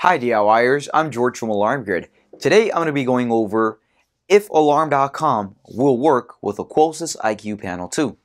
Hi DIYers, I'm George from Alarmcom. Today I'm going to be going over if Alarm.com will work with a Qolsys IQ Panel 2.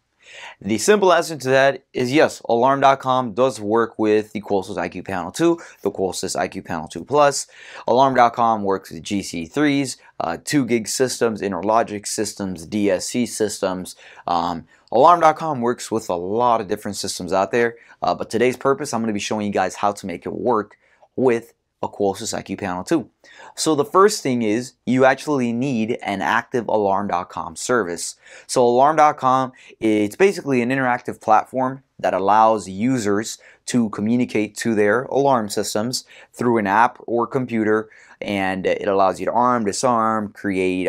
The simple answer to that is yes, Alarm.com does work with the Qolsys IQ Panel 2, the Qolsys IQ Panel 2 Plus. Alarm.com works with GC3s, 2 gig systems, interlogic systems, DSC systems. Alarm.com works with a lot of different systems out there, but today's purpose, I'm going to be showing you guys how to make it work with a Qolsys IQ Panel 2. So the first thing is you actually need an active Alarm.com service. So Alarm.com, it's basically an interactive platform that allows users to communicate to their alarm systems through an app or computer, and it allows you to arm, disarm, create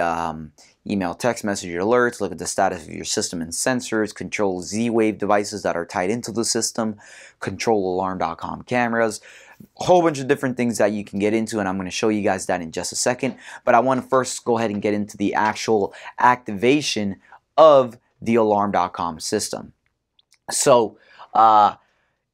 email text message alerts, look at the status of your system and sensors, control Z-Wave devices that are tied into the system, control Alarm.com cameras, a whole bunch of different things that you can get into, and I'm going to show you guys that in just a second. But I want to first go ahead and get into the actual activation of the Alarm.com system. So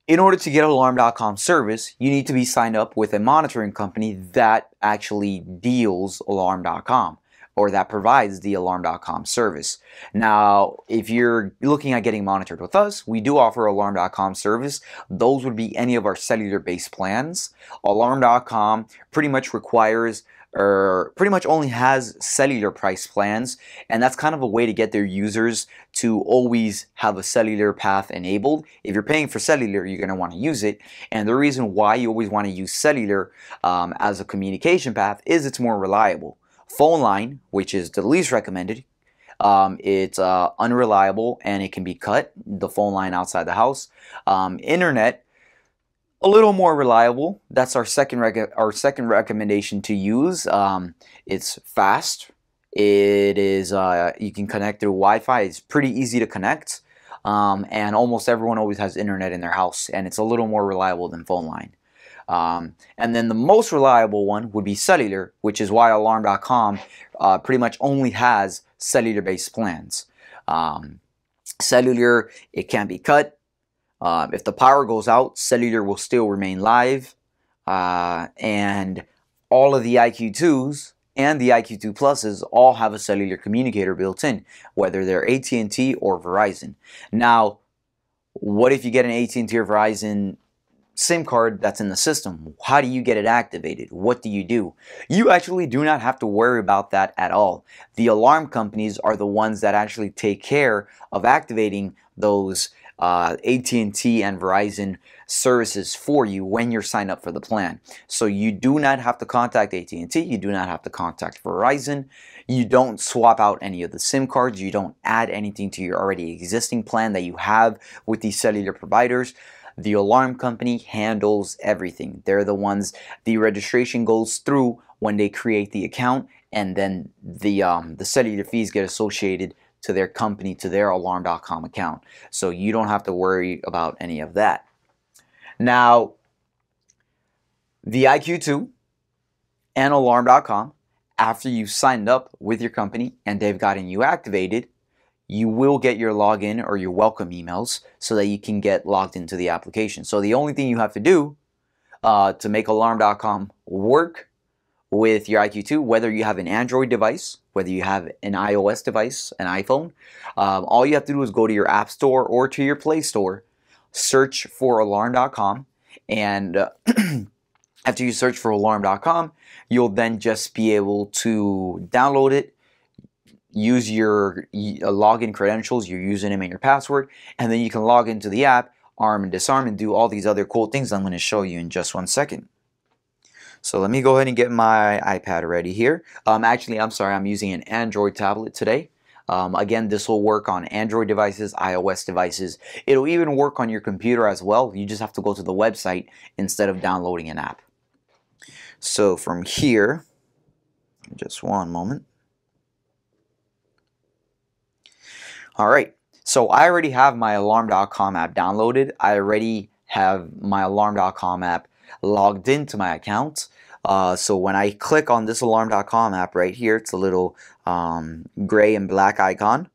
in order to get Alarm.com service, you need to be signed up with a monitoring company that actually deals Alarm.com, or that provides the Alarm.com service. Now, if you're looking at getting monitored with us, we do offer Alarm.com service. Those would be any of our cellular-based plans. Alarm.com pretty much requires, or pretty much only has cellular price plans, and that's kind of a way to get their users to always have a cellular path enabled. If you're paying for cellular, you're going to want to use it, and the reason why you always want to use cellular as a communication path is it's more reliable. Phone line, which is the least recommended, it's unreliable and it can be cut, the phone line outside the house. Internet, a little more reliable. That's our second recommendation to use. It's fast. It is you can connect through Wi-Fi. It's pretty easy to connect, and almost everyone always has internet in their house, and it's a little more reliable than phone line. And then the most reliable one would be cellular, which is why Alarm.com pretty much only has cellular-based plans. Cellular, it can't be cut. If the power goes out, cellular will still remain live. And all of the IQ2s and the IQ2 Pluses all have a cellular communicator built in, whether they're AT&T or Verizon. Now, what if you get an AT&T or Verizon SIM card that's in the system? How do you get it activated? What do? You actually do not have to worry about that at all. The alarm companies are the ones that actually take care of activating those AT&T and Verizon services for you when you're signed up for the plan. So you do not have to contact AT&T, you do not have to contact Verizon, you don't swap out any of the SIM cards, you don't add anything to your already existing plan that you have with these cellular providers. The alarm company handles everything. They're the ones, the registration goes through when they create the account, and then the cellular fees get associated to their company, to their Alarm.com account. So you don't have to worry about any of that. Now, the IQ2 and Alarm.com, after you've signed up with your company and they've gotten you activated, you will get your login or your welcome emails so that you can get logged into the application. So the only thing you have to do to make Alarm.com work with your IQ2, whether you have an Android device, whether you have an iOS device, an iPhone, all you have to do is go to your App Store or to your Play Store, search for Alarm.com, and after you search for Alarm.com, you'll then just be able to download it, use your login credentials, your username and your password, and then you can log into the app, arm and disarm, and do all these other cool things I'm going to show you in just one second. So let me go ahead and get my iPad ready here. Actually, I'm sorry, I'm using an Android tablet today. Again, this will work on Android devices, iOS devices. It'll even work on your computer as well. You just have to go to the website instead of downloading an app. So from here, just one moment. Alright, so I already have my Alarm.com app downloaded. I already have my Alarm.com app logged into my account. So when I click on this Alarm.com app right here, it's a little gray and black icon.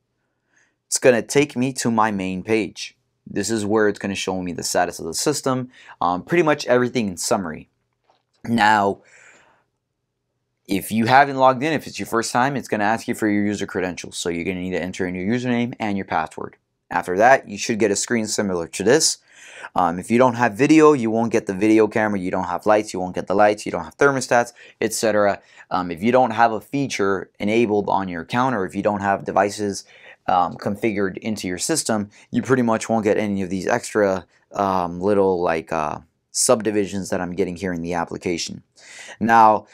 It's going to take me to my main page. This is where it's going to show me the status of the system, pretty much everything in summary. Now, if you haven't logged in, if it's your first time, it's going to ask you for your user credentials. So you're going to need to enter in your username and your password. After that, you should get a screen similar to this. If you don't have video, you won't get the video camera. You don't have lights, you won't get the lights. You don't have thermostats, etc. If you don't have a feature enabled on your account, or if you don't have devices configured into your system, you pretty much won't get any of these extra little like subdivisions that I'm getting here in the application. Now,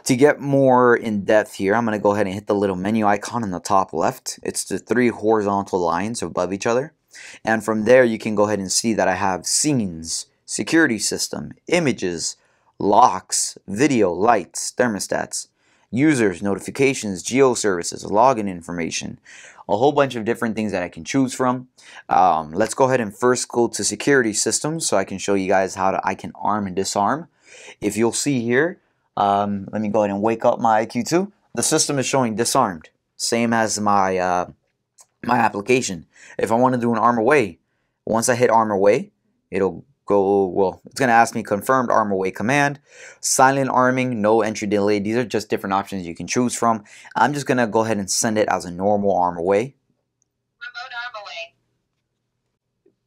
to get more in depth here, I'm going to go ahead and hit the little menu icon in the top left. It's the 3 horizontal lines above each other. And from there, you can go ahead and see that I have scenes, security system, images, locks, video, lights, thermostats, users, notifications, geo services, login information, a whole bunch of different things that I can choose from. Let's go ahead and first go to security systems so I can show you guys how I can arm and disarm. If you'll see here, let me go ahead and wake up my IQ2. The system is showing disarmed, same as my my application. If I want to do an arm away, once I hit arm away, it'll go, well, it's going to ask me confirmed arm away command, silent arming, no entry delay. These are just different options you can choose from. I'm just going to go ahead and send it as a normal arm away. Remote arm away.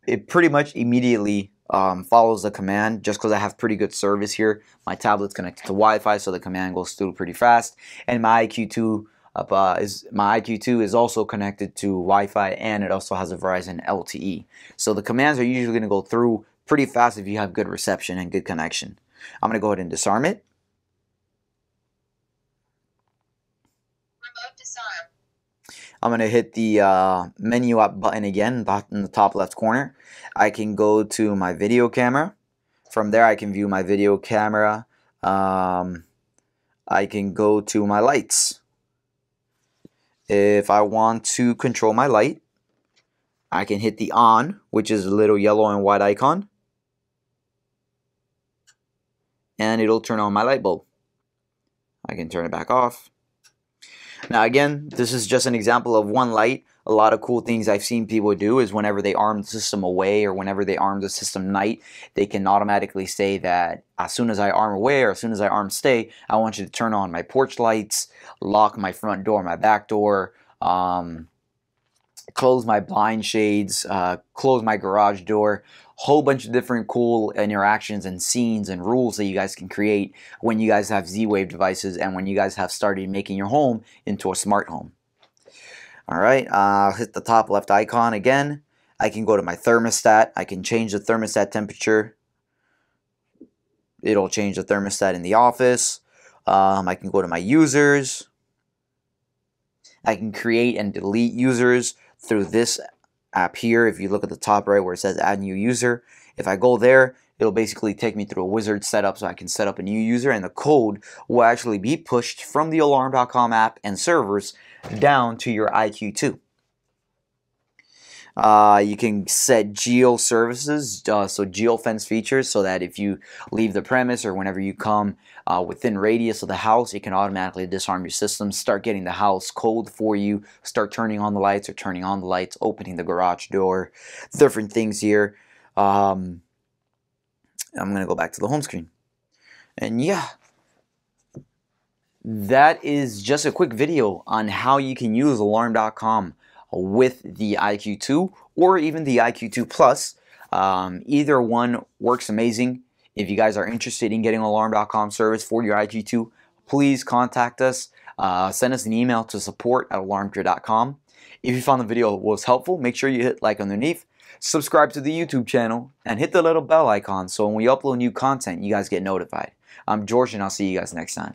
It pretty much immediately follows the command just because I have pretty good service here. My tablet's connected to Wi-Fi, so the command goes through pretty fast. And my IQ2 is also connected to Wi-Fi, and it also has a Verizon LTE. So the commands are usually going to go through pretty fast if you have good reception and good connection. I'm going to go ahead and disarm it. Remote disarm. I'm going to hit the menu up button again in the top left corner. I can go to my video camera. From there I can view my video camera. I can go to my lights. If I want to control my light, I can hit the on, which is a little yellow and white icon, and it'll turn on my light bulb. I can turn it back off. Now again, this is just an example of one light. A lot of cool things I've seen people do is whenever they arm the system away or whenever they arm the system night, they can automatically say that as soon as I arm away or as soon as I arm stay, I want you to turn on my porch lights, lock my front door, my back door, close my blind shades, close my garage door. Whole bunch of different cool interactions and scenes and rules that you guys can create when you guys have Z-Wave devices and when you guys have started making your home into a smart home. Alright, I'll hit the top left icon again. I can go to my thermostat. I can change the thermostat temperature. It'll change the thermostat in the office. I can go to my users. I can create and delete users through this app here. If you look at the top right where it says add new user, if I go there, it'll basically take me through a wizard setup so I can set up a new user, and the code will actually be pushed from the Alarm.com app and servers down to your IQ2. You can set geo services, so geofence features, so that if you leave the premise or whenever you come within radius of the house, it can automatically disarm your system, start getting the house cold for you, start turning on the lights or turning on the lights, opening the garage door, different things here. I'm going to go back to the home screen. And yeah, that is just a quick video on how you can use Alarm.com with the IQ2 or even the IQ2 Plus. Either one works amazing. If you guys are interested in getting Alarm.com service for your IQ2, please contact us. Send us an email to support@alarmcom. If you found the video was helpful, make sure you hit like underneath, subscribe to the YouTube channel, and hit the little bell icon so when we upload new content, you guys get notified. I'm Jorge, and I'll see you guys next time.